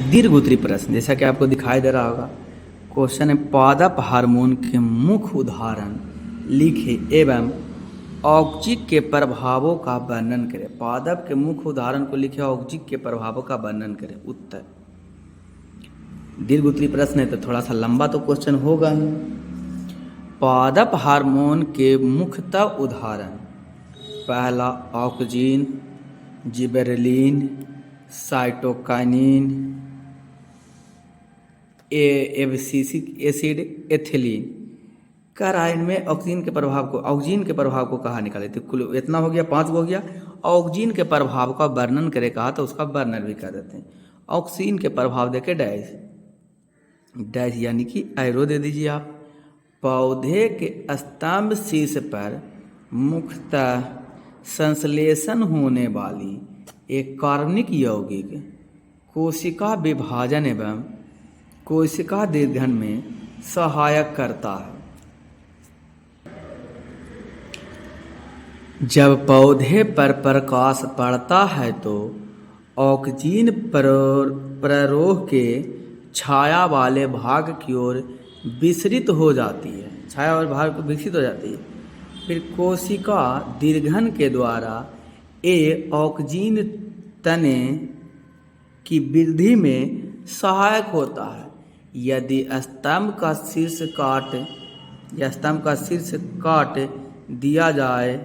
दीर्घ उत्तरी प्रश्न, जैसा कि आपको दिखाई दे रहा होगा। क्वेश्चन है, पादप हार्मोन के मुख्य उदाहरण लिखे एवं औक्जिक के प्रभावों का वर्णन करें। पादप के मुख्य उदाहरण को लिखे, औक्जिक के प्रभावों का वर्णन करें। उत्तर, दीर्घ उत्तरी प्रश्न है तो थोड़ा सा लंबा तो क्वेश्चन होगा ही। पादप हार्मोन के मुख्यतः उदाहरण, पहला auxin, gibberellin, cytokinin, abscisic acid, ethylene. कह रहा है इनमें ऑक्सीजन के प्रभाव को, ऑक्सीजन के प्रभाव को कहा निकाले। तो कुल इतना हो गया, 5 हो गया। ऑक्सीजन के प्रभाव का वर्णन करे कहा तो उसका वर्णन भी कर देते हैं। ऑक्सीजन के प्रभाव देखे डैश, डैश यानी कि एरो दे दीजिए आप। पौधे के स्तंभ शीर्ष पर मुख्यतः संश्लेषण होने वाली एक कार्बनिक यौगिक कोशिका विभाजन एवं कोशिका दीर्घन में सहायक करता है। जब पौधे पर प्रकाश पड़ता है तो ऑक्सीजन प्ररोह के छाया वाले भाग की ओर विसरित हो जाती है, छाया वाले भाग पर विकसित हो जाती है। फिर कोशिका दीर्घन के द्वारा ये ऑक्सीजन तने की वृद्धि में सहायक होता है। यदि स्तंभ का शीर्ष काट दिया जाए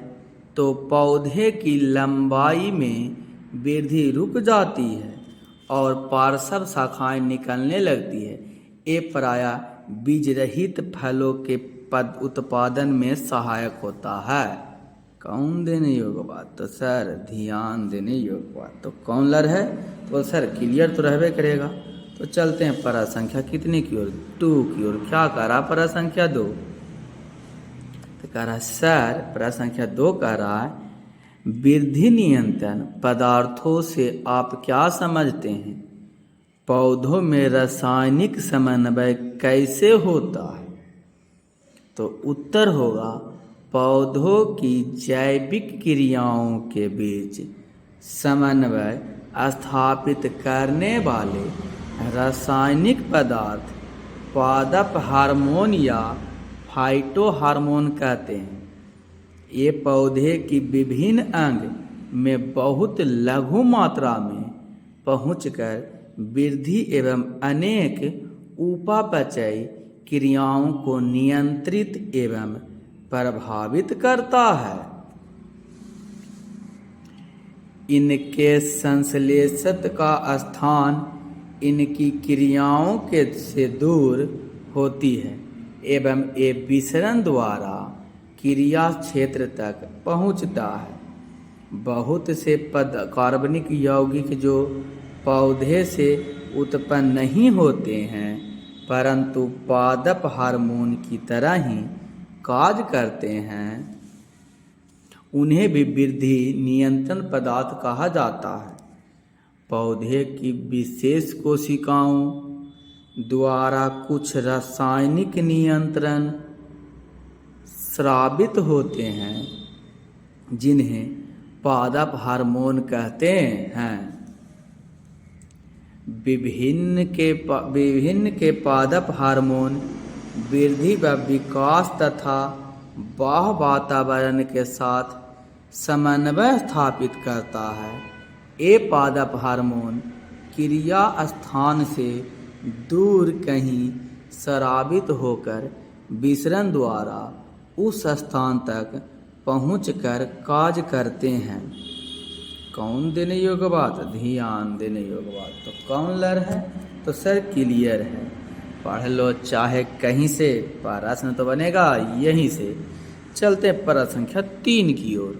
तो पौधे की लंबाई में वृद्धि रुक जाती है और पार्श्व शाखाएं निकलने लगती है। ये प्रायः बीज रहित फलों के उत्पादन में सहायक होता है। कौन देने योग्य बात? तो सर ध्यान देने योग्य बात तो कौन लर है? तो सर क्लियर तो रहबे करेगा। तो चलते हैं परा संख्या कितने की ओर? 2 की ओर। क्या कह रहा परा संख्या 2? तो कह रहा सर परा संख्या 2 कह रहा है, वृद्धि नियंत्रण पदार्थों से आप क्या समझते हैं? पौधों में रासायनिक समन्वय कैसे होता है? तो उत्तर होगा, पौधों की जैविक क्रियाओं के बीच समन्वय स्थापित करने वाले रासायनिक पदार्थ पादप हार्मोन या फाइटो हार्मोन कहते हैं। ये पौधे की विभिन्न अंग में बहुत लघु मात्रा में पहुंचकर वृद्धि एवं अनेक उपापचय क्रियाओं को नियंत्रित एवं प्रभावित करता है। इनके संश्लेषण का स्थान इनकी क्रियाओं के से दूर होती है एवं ये विसरण द्वारा क्रिया क्षेत्र तक पहुंचता है। बहुत से कार्बनिक यौगिक जो पौधे से उत्पन्न नहीं होते हैं परंतु पादप हार्मोन की तरह ही कार्य करते हैं, उन्हें भी वृद्धि नियंत्रण पदार्थ कहा जाता है। पौधे की विशेष कोशिकाओं द्वारा कुछ रासायनिक नियंत्रण स्रावित होते हैं जिन्हें पादप हार्मोन कहते हैं। विभिन्न के पादप हार्मोन वृद्धि व विकास तथा बाह्य वातावरण के साथ समन्वय स्थापित करता है। ये पादप हार्मोन क्रिया स्थान से दूर कहीं स्रावित होकर विसरण द्वारा उस स्थान तक पहुंचकर कार्य करते हैं। कौन देने योग्य बात? ध्यान देने योग्य बात तो कौन लर है? तो सर क्लियर है। पढ़ लो चाहे कहीं से, प्रश्न तो बनेगा यहीं से। चलते प्रश्न संख्या 3 की ओर।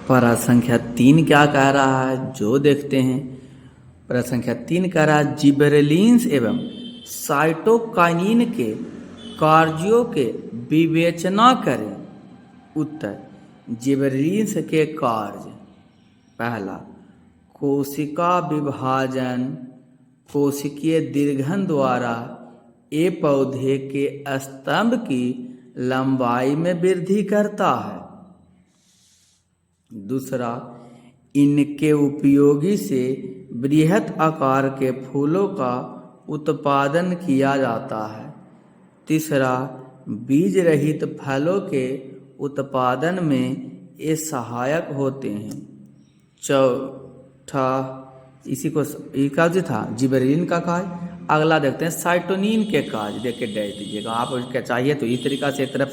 प्रश्न संख्या 3 क्या कह रहा है जो देखते हैं। प्रश्न संख्या 3 कह रहा है, जिबरेलिन्स एवं साइटोकाइनिन के कार्यों के विवेचना करें। उत्तर, जिबरेलिन्स के कार्य, पहला कोशिका विभाजन, कोशिकीय दीर्घन द्वारा ये पौधे के स्तंभ की लंबाई में वृद्धि करता है। दूसरा, इनके उपयोगी से बृहत आकार के फूलों का उत्पादन किया जाता है। तीसरा, बीज रहित फलों के उत्पादन में ये सहायक होते हैं। चौथा, इसी को का जो था जिबरेलिन का कार्य। अगला देखते हैं साइटोनिन के कार्य, देख के डैश दीजिएगा आप, क्या चाहिए तो इस तरीका से, एक तरफ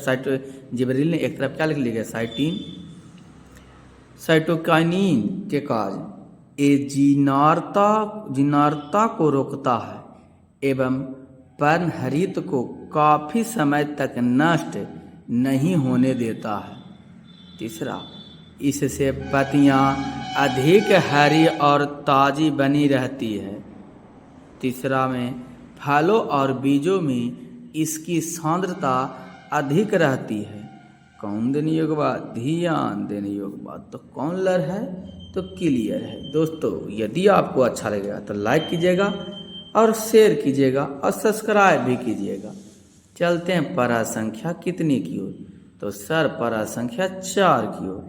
जिबरेलिन, एक तरफ क्या लिख लीजिएगा साइटिन। साइटोकाइनिन के कार्य, ये जीर्णता को रोकता है एवं पर्णहरित को काफी समय तक नष्ट नहीं होने देता है। तीसरा, इससे पत्तियां अधिक हरी और ताजी बनी रहती है। तीसरा में फलों और बीजों में इसकी सांद्रता अधिक रहती है। कौन देने योग्य बात, ध्यान देने योग्य बात। तो कौन लर है तो क्लियर है। दोस्तों यदि आपको अच्छा लगेगा तो लाइक कीजिएगा और शेयर कीजिएगा और सब्सक्राइब भी कीजिएगा। चलते हैं परा संख्या कितनी की ओर, तो सर परा संख्या 4 की ओर।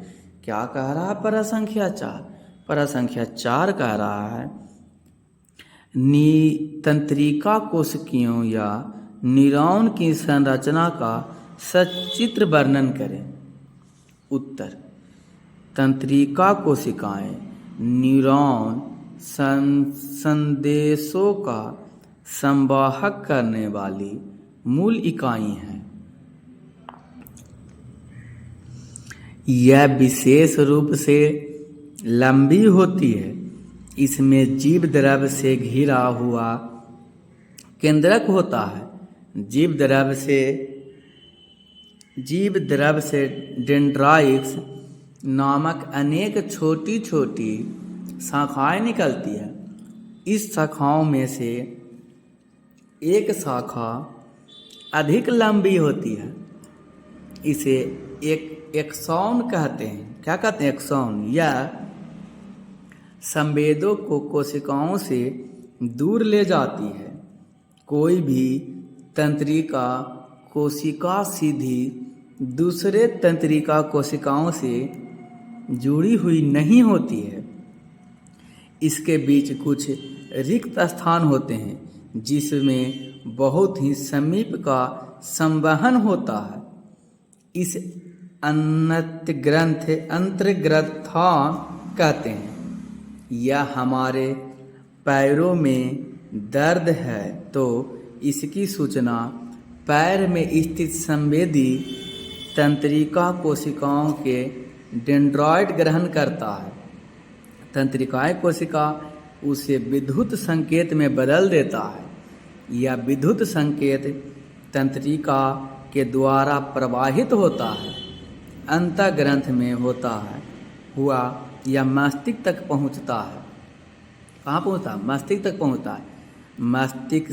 क्या कह रहा है परा संख्या 4? परा संख्या 4 कह रहा है तंत्रिका कोशिकाओं या न्यूरॉन की संरचना का सचित्र वर्णन करें। उत्तर, तंत्रिका कोशिकाएं न्यूरॉन संदेशों का संवाहक करने वाली मूल इकाई हैं। यह विशेष रूप से लंबी होती है। इसमें जीव द्रव्य से घिरा हुआ केंद्रक होता है। जीव द्रव्य से डेंड्राइट्स नामक अनेक छोटी छोटी शाखाएं निकलती है। इस शाखाओं में से एक शाखा अधिक लंबी होती है। इसे एक एक्सॉन कहते हैं। क्या कहते हैं? एक्सॉन। यह संवेदों को कोशिकाओं से दूर ले जाती है। कोई भी तंत्रिका कोशिका सीधी दूसरे तंत्रिका कोशिकाओं से जुड़ी हुई नहीं होती है। इसके बीच कुछ रिक्त स्थान होते हैं जिसमें बहुत ही समीप का संवहन होता है। इस अंतर्ग्रंथ कहते हैं। यह हमारे पैरों में दर्द है तो इसकी सूचना पैर में स्थित संवेदी तंत्रिका कोशिकाओं के डेंड्राइट ग्रहण करता है। तंत्रिकाएं कोशिका उसे विद्युत संकेत में बदल देता है। यह विद्युत संकेत तंत्रिका के द्वारा प्रवाहित होता है। अंतःग्रंथ में होता है हुआ यह मस्तिष्क तक पहुंचता है। कहाँ पहुंचता है? मस्तिष्क तक पहुंचता है। मस्तिष्क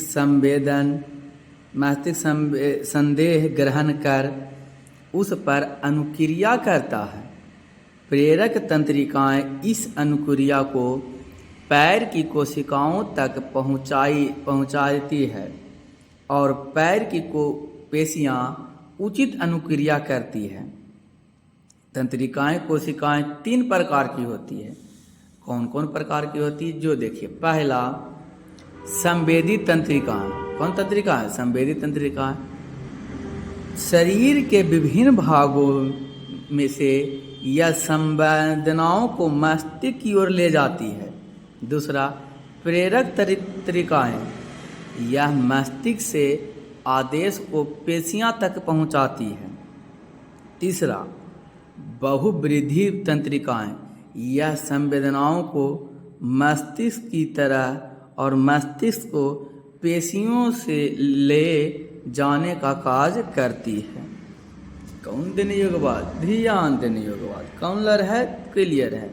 संदेह ग्रहण कर उस पर अनुक्रिया करता है। प्रेरक तंत्रिकाएं इस अनुक्रिया को पैर की कोशिकाओं तक पहुंचाती है और पैर की पेशियां उचित अनुक्रिया करती है। तंत्रिकाएं कोशिकाएं 3 प्रकार की होती है। कौन कौन प्रकार की होती है? जो देखिए, पहला संवेदी तंत्रिकाएं। कौन तंत्रिका है? संवेदी तंत्रिकाएं। शरीर के विभिन्न भागों में से यह संवेदनाओं को मस्तिष्क की ओर ले जाती है। दूसरा, प्रेरक तंत्रिकाएं। यह मस्तिष्क से आदेश को पेशियां तक पहुंचाती है। तीसरा, बहुवृद्धि तंत्रिकाएं। यह संवेदनाओं को मस्तिष्क की तरह और मस्तिष्क को पेशियों से ले जाने का कार्य करती है। कौन देने योग्य बात? ध्यान देने योग्य बात। कौन लर है? क्लियर है।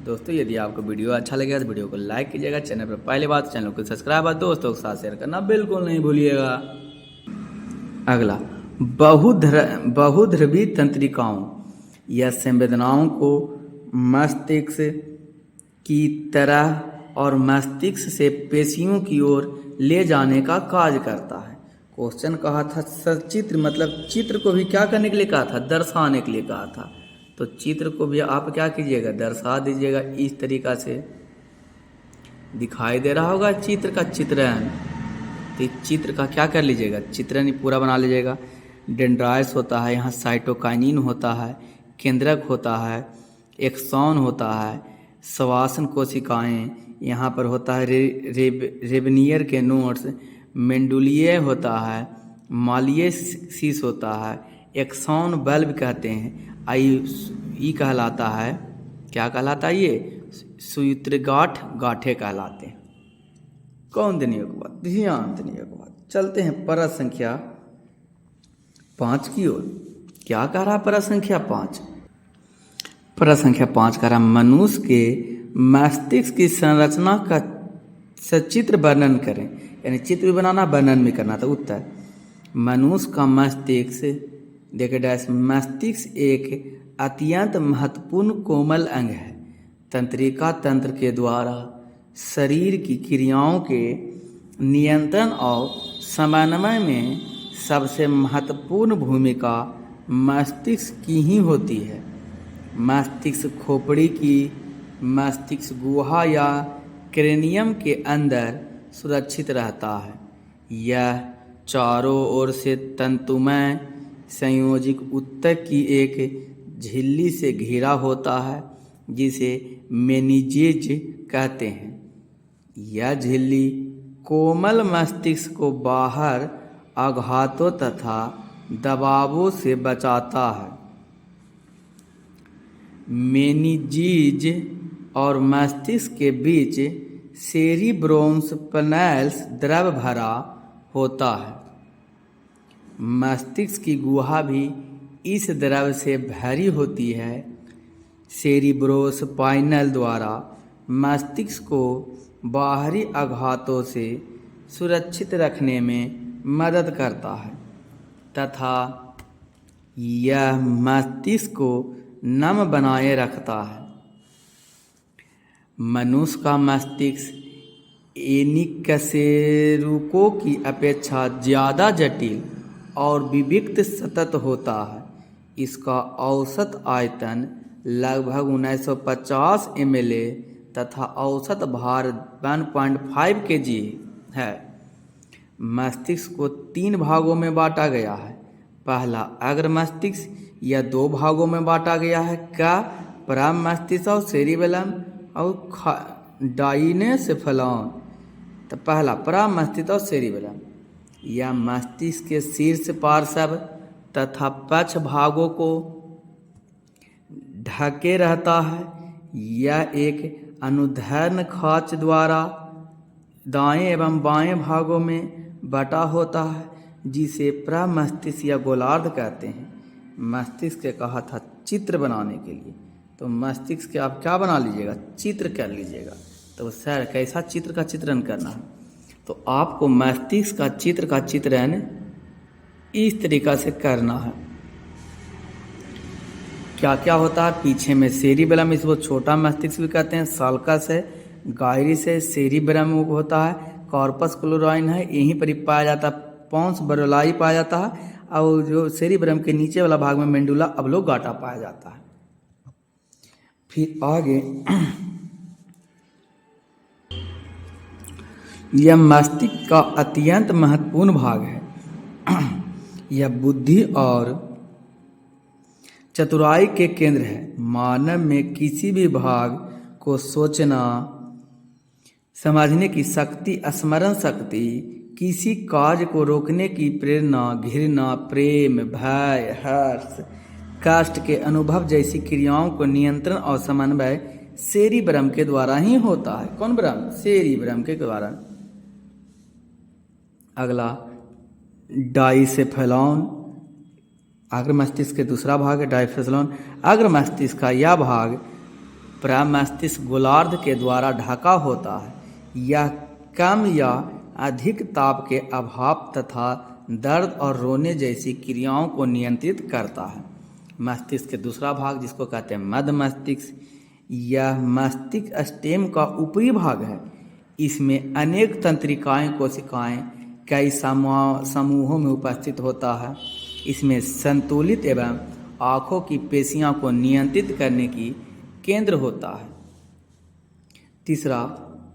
दोस्तों यदि आपको वीडियो अच्छा लगे तो वीडियो को लाइक कीजिएगा। चैनल पर पहले बात चैनल को सब्सक्राइब और दोस्तों के साथ शेयर करना बिल्कुल नहीं भूलिएगा। अगला, बहुध्रुवी तंत्रिकाओं। यह संवेदनाओं को मस्तिष्क की तरह और मस्तिष्क से पेशियों की ओर ले जाने का कार्य करता है। क्वेश्चन कहा था सचित्र, मतलब चित्र को भी क्या करने के लिए कहा था? दर्शाने के लिए कहा था। तो चित्र को भी आप क्या कीजिएगा, दर्शा दीजिएगा। इस तरीक़ा से दिखाई दे रहा होगा चित्र का चित्रण। तो इस चित्र का क्या कर लीजिएगा, चित्रण ही पूरा बना लीजिएगा। डेंड्राइट्स होता है, यहाँ साइटोकाइनिन होता है, केंद्रक होता है, एक्सॉन होता है, श्वसन कोशिकाएं, यहाँ पर होता है रेबनियर के नोड्स, मेंडुलिये होता है, मालिये शीश होता है, एक्सॉन बल्ब कहते हैं, आई कहलाता है, क्या कहलाता है ये, सूत्रगाठ गाठे कहलाते हैं। कौन देने के बाद, ध्यान देने के बाद चलते हैं प्रश्न संख्या 5 की ओर। क्या कह रहा है प्रश्न संख्या 5? प्रश्न संख्या 5 कह रहा, मनुष्य के मस्तिष्क की संरचना का सचित्र वर्णन करें। यानी चित्र बनाना, वर्णन भी करना। तो उत्तर, मनुष्य का मस्तिष्क, देखिए डैश, मस्तिष्क एक अत्यंत महत्वपूर्ण कोमल अंग है। तंत्रिका तंत्र के द्वारा शरीर की क्रियाओं के नियंत्रण और समन्वय में सबसे महत्वपूर्ण भूमिका मस्तिष्क की ही होती है। मस्तिष्क खोपड़ी की मस्तिष्क गुहा या क्रेनियम के अंदर सुरक्षित रहता है। यह चारों ओर से तंतुमय संयोजित ऊतक की एक झिल्ली से घिरा होता है, जिसे मेनिन्जेज कहते हैं। यह झिल्ली कोमल मस्तिष्क को बाहर आघातों तथा दबावों से बचाता है। मेनिन्जेज और मस्तिष्क के बीच सेरिब्रोम्स प्लैनस द्रव भरा होता है। मस्तिष्क की गुहा भी इस द्रव से भरी होती है। सेरिब्रोस्पाइनल द्वारा मस्तिष्क को बाहरी आघातों से सुरक्षित रखने में मदद करता है तथा यह मस्तिष्क को नम बनाए रखता है। मनुष्य का मस्तिष्क एनिकशेरुकों की अपेक्षा ज़्यादा जटिल और विविक्त सतत होता है। इसका औसत आयतन लगभग 1950 ml तथा औसत भार 1.5 kg है। मस्तिष्क को 3 भागों में बांटा गया है। पहला अग्र मस्तिष्क, यह 2 भागों में बांटा गया है। क्या, प्राम मस्तिष्क और सेरिबेलम और डाइनेसेफेलॉन। तो पहला प्राम मस्तिष्क और सेरिबेलम, यह मस्तिष्क के शीर्ष पार्श्व तथा पक्ष भागों को ढके रहता है। यह एक अनुदैर्ध्य खाँच द्वारा दाएं एवं बाएं भागों में बटा होता है, जिसे प्रमस्तिष्क या गोलार्ध कहते हैं। मस्तिष्क के कहा था चित्र बनाने के लिए, तो मस्तिष्क के आप क्या बना लीजिएगा, चित्र कर लीजिएगा। तो सर कैसा चित्र का चित्रण करना है, तो आपको मस्तिष्क का चित्र का चित्रण इस तरीक़ा से करना है। क्या क्या होता है, पीछे में सेरिबेलम, इसको छोटा मस्तिष्क भी कहते हैं। साल्कस है, गायरिस है, सेरिबेलम होता है, कॉर्पस क्लोराइन है, यहीं पर ही पाया जाता है। पोंस बरोलाई पाया जाता है, और जो सेरिबेलम के नीचे वाला भाग में मेंडुला ऑब्लोगाटा पाया जाता है। फिर आगे यह मस्तिष्क का अत्यंत महत्वपूर्ण भाग है। यह बुद्धि और चतुराई के केंद्र है। मानव में किसी भी भाग को सोचना, समझने की शक्ति, स्मरण शक्ति, किसी कार्य को रोकने की प्रेरणा, घृणा, प्रेम, भय, हर्ष, कष्ट के अनुभव जैसी क्रियाओं को नियंत्रण और समन्वय सेरिब्रम के द्वारा ही होता है। कौन ब्रह्म? सेरिब्रम के द्वारा। अगला डाइसेफेलॉन, अग्र मस्तिष्क के दूसरा भाग है डाइसेफेलॉन। अग्र मस्तिष्क का यह भाग प्रमस्तिष्क गोलार्ध के द्वारा ढका होता है। यह कम या अधिक ताप के अभाव तथा दर्द और रोने जैसी क्रियाओं को नियंत्रित करता है। मस्तिष्क के दूसरा भाग जिसको कहते हैं मध्य मस्तिष्क, यह मस्तिष्क स्टेम का ऊपरी भाग है। इसमें अनेक तंत्रिकाएं, कोशिकाएं कई समूहों में उपस्थित होता है। इसमें संतुलित एवं आँखों की पेशियों को नियंत्रित करने की केंद्र होता है। तीसरा,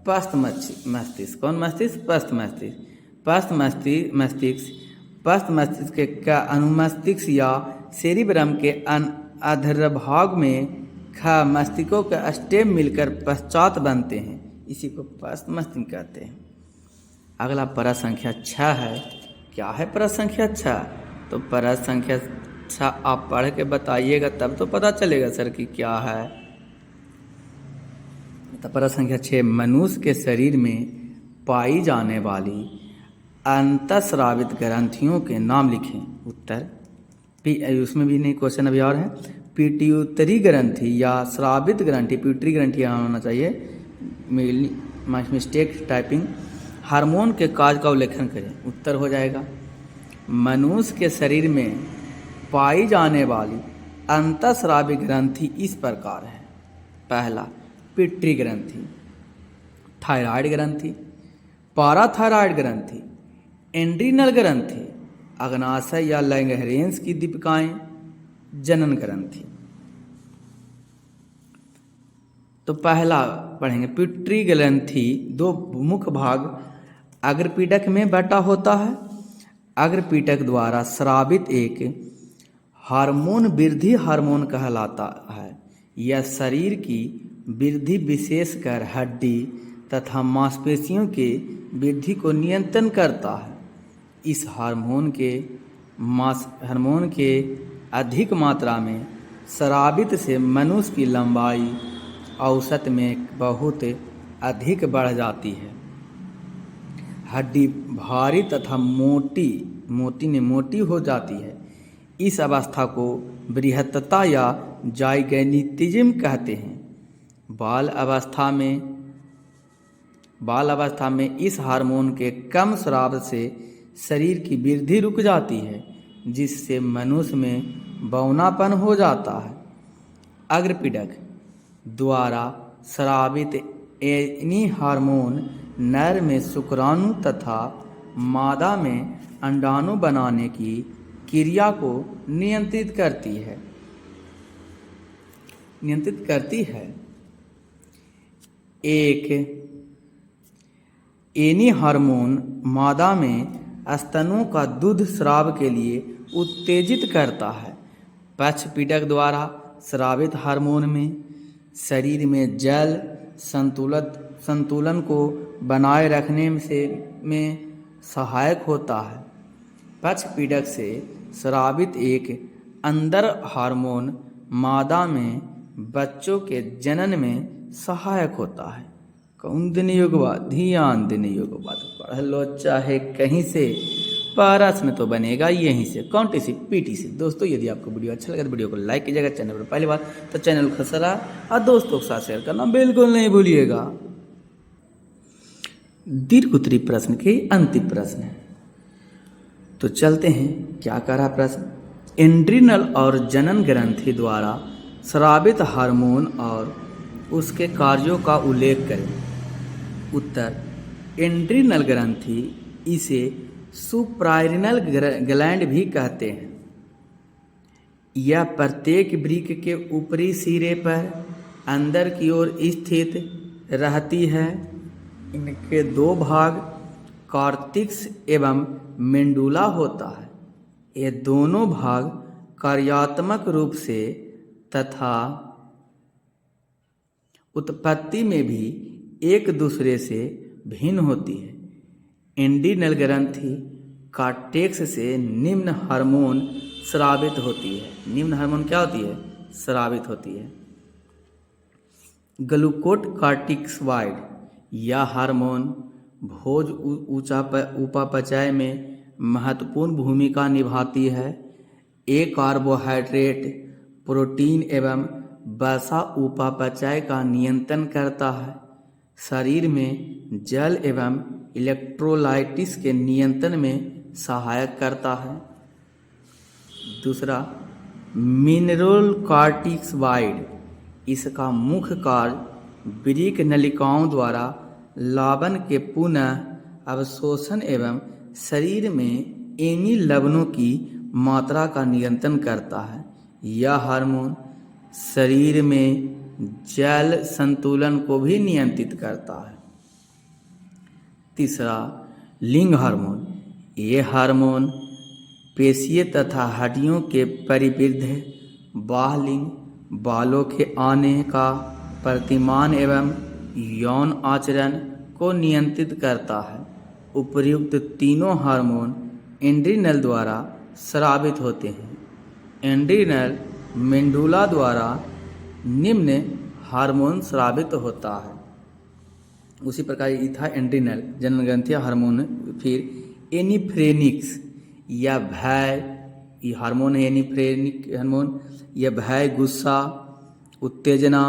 पश्च मस्तिष्क। कौन मस्तिष्क? पश्च मस्तिष्क। पश्च मस्तिष्क का अनुमस्तिष्क या सेरिब्रम के अधरभाग में ख मस्तिष्कों के स्टेम मिलकर पश्चात बनते हैं, इसी को पश्च मस्तिष्क कहते हैं। अगला प्रश्न संख्या 6 है। क्या है प्रश्न संख्या 6? तो प्रश्न संख्या 6 आप पढ़ के बताइएगा तब तो पता चलेगा सर कि क्या है। तो प्रश्न संख्या 6, मनुष्य के शरीर में पाई जाने वाली अंतःस्रावित ग्रंथियों के नाम लिखें। उत्तर, उसमें भी नहीं, क्वेश्चन अभी और है। पिट्यूटरी ग्रंथि या स्रावित ग्रंथि, पिट्यूटरी ग्रंथि यहाँ होना चाहिए, मिस्टेक टाइपिंग। हार्मोन के कार्य का उल्लेखन करें। उत्तर हो जाएगा, मनुष्य के शरीर में पाई जाने वाली अंतःस्रावी ग्रंथि इस प्रकार है। पहला, पिट्यूटरी ग्रंथि, थायराइड ग्रंथि, पाराथायराइड ग्रंथि, एंड्रीनल ग्रंथि, अग्नाशय या लैंगरेंस की दीपिकाएं, जनन ग्रंथि। तो पहला पढ़ेंगे, पिट्यूटरी ग्रंथि दो मुख्य भाग अग्रपीडक में बटा होता है। अग्रपीडक द्वारा स्रावित एक हार्मोन वृद्धि हार्मोन कहलाता है। यह शरीर की वृद्धि, विशेषकर हड्डी तथा मांसपेशियों के वृद्धि को नियंत्रण करता है। इस हार्मोन के अधिक मात्रा में स्रावित से मनुष्य की लंबाई औसत में बहुत अधिक बढ़ जाती है। हड्डी भारी तथा मोटी हो जाती है। इस अवस्था को बृहत्तता या जाइगैनिटिज्म कहते हैं। बाल अवस्था में इस हार्मोन के कम स्राव से शरीर की वृद्धि रुक जाती है, जिससे मनुष्य में बौनापन हो जाता है। अग्रपीडक द्वारा स्रावित एनी हार्मोन नर में शुक्राणु तथा मादा में अंडाणु बनाने की क्रिया को नियंत्रित करती है। एक एनी हार्मोन मादा में स्तनों का दूध स्राव के लिए उत्तेजित करता है। पक्षपीडक द्वारा स्रावित हार्मोन में शरीर में जल संतुलन को बनाए रखने में सहायक होता है। पक्षपीडक से स्रावित एक अंदर हार्मोन मादा में बच्चों के जनन में सहायक होता है। कौन दिन युगवा? ध्यान दिन युगवा। पढ़ लो चाहे कहीं से, प्रश्न तो बनेगा यहीं से, कौन सी पीटी से। दोस्तों, यदि आपको वीडियो अच्छा लगे तो वीडियो को लाइक कीजिएगा। चैनल पर पहली बार तो चैनल को सब्सक्राइब और दोस्तों के साथ शेयर करना बिल्कुल नहीं भूलिएगा। दीर्घ उत्तरी प्रश्न के अंतिम प्रश्न है, तो चलते हैं। क्या कह रहा प्रश्न? एंड्रीनल और जनन ग्रंथि द्वारा स्रावित हार्मोन और उसके कार्यों का उल्लेख करें। उत्तर, एंड्रीनल ग्रंथि, इसे सुप्रारिनल ग्लैंड भी कहते हैं। यह प्रत्येक वृक्क के ऊपरी सिरे पर अंदर की ओर स्थित रहती है। इनके दो भाग कॉर्टेक्स एवं मेडुला होता है। ये दोनों भाग कार्यात्मक रूप से तथा उत्पत्ति में भी एक दूसरे से भिन्न होती है। एंड्रीनल ग्रंथि कॉर्टेक्स से निम्न हार्मोन स्रावित होती है। निम्न हार्मोन क्या होती है? स्रावित होती है। ग्लूकोकॉर्टिकॉइड, यह हार्मोन भोज उपापचय में महत्वपूर्ण भूमिका निभाती है। ये कार्बोहाइड्रेट, प्रोटीन एवं वसा उपापचय का नियंत्रण करता है। शरीर में जल एवं इलेक्ट्रोलाइटिस के नियंत्रण में सहायक करता है। दूसरा, मिनरल कॉर्टिकॉइड, इसका मुख्य कार्य वृक्क नलिकाओं द्वारा लवण के पुनः अवशोषण एवं शरीर में एनी लवणों की मात्रा का नियंत्रण करता है। यह हार्मोन शरीर में जल संतुलन को भी नियंत्रित करता है। तीसरा, लिंग हार्मोन। ये हार्मोन पेशियों तथा हड्डियों के परिवृद्धि, बाह्यलिंग, बालों के आने का प्रतिमान एवं यौन आचरण को नियंत्रित करता है। उपर्युक्त तीनों हार्मोन एड्रिनल द्वारा स्रावित होते हैं। एड्रिनल मेडुला द्वारा निम्न हार्मोन स्रावित होता है। उसी प्रकार ये था एड्रिनल जननग्रंथीय हार्मोन। फिर एनिफ्रेनिक्स, यह भय, ये हार्मोन है एनिफ्रेनिक हार्मोन। यह भय, गुस्सा, उत्तेजना,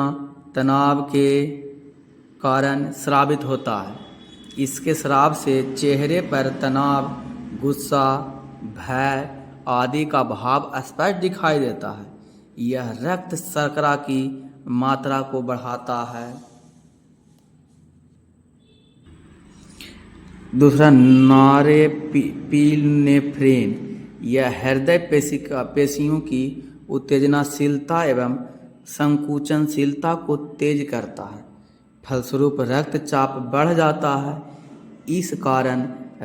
तनाव के कारण स्रावित होता है। इसके स्राव से चेहरे पर तनाव, गुस्सा, भय आदि का भाव स्पष्ट दिखाई देता है। यह रक्त शर्करा की मात्रा को बढ़ाता है। दूसरा, नॉरेपिनेफ्रेन, यह हृदय पेशियों की उत्तेजनाशीलता एवं संकुचनशीलता को तेज करता है। फलस्वरूप रक्तचाप बढ़ जाता है। इस कारण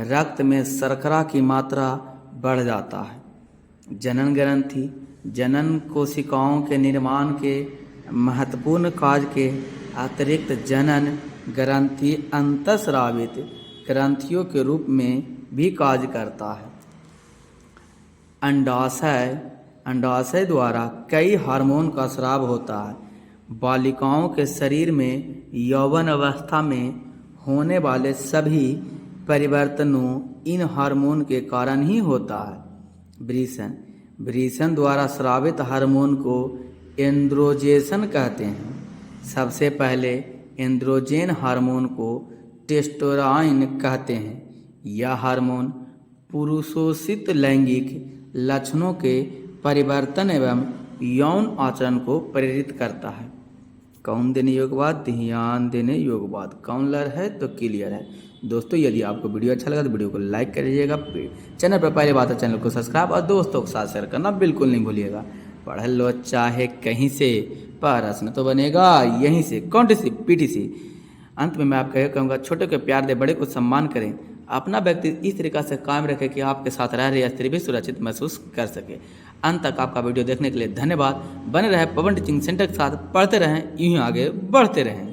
रक्त में शर्करा की मात्रा बढ़ जाता है। जनन ग्रंथि, जनन कोशिकाओं के निर्माण के महत्वपूर्ण कार्य के अतिरिक्त जनन ग्रंथि अंतःस्रावित ग्रंथियों के रूप में भी कार्य करता है। अंडाशय, अंडाशय द्वारा कई हार्मोन का स्राव होता है। बालिकाओं के शरीर में यौवन अवस्था में होने वाले सभी परिवर्तनों इन हार्मोन के कारण ही होता है। वृषण, वृषण द्वारा स्रावित हार्मोन को एंड्रोजेन कहते हैं। सबसे पहले एंड्रोजेन हार्मोन को टेस्टोस्टेरोन कहते हैं। यह हार्मोन पुरुषोचित लैंगिक लक्षणों के परिवर्तन एवं यौन आचरण को प्रेरित करता है। कौन देने योग्य बात, ध्यान देने योग्य बात। काउंसलर है तो क्लियर है। दोस्तों, यदि आपको वीडियो अच्छा लगा तो वीडियो को लाइक करिएगा। चैनल पर पहले बात है चैनल को सब्सक्राइब और दोस्तों के साथ शेयर करना बिल्कुल नहीं भूलिएगा। पढ़ लो चाहे कहीं से, प्रश्न तो बनेगा यहीं से, कॉन्टेसिव पीटीसी। अंत में मैं आपको कहूँगा, छोटे को प्यार दे, बड़े को सम्मान करें। अपना व्यक्ति इस तरीक़ा से कायम रखें कि आपके साथ रह रही स्त्री भी सुरक्षित महसूस कर सके। अंत तक आपका वीडियो देखने के लिए धन्यवाद। बने रहे पवन टीचिंग सेंटर के साथ, पढ़ते रहें, यूँ ही आगे बढ़ते रहें।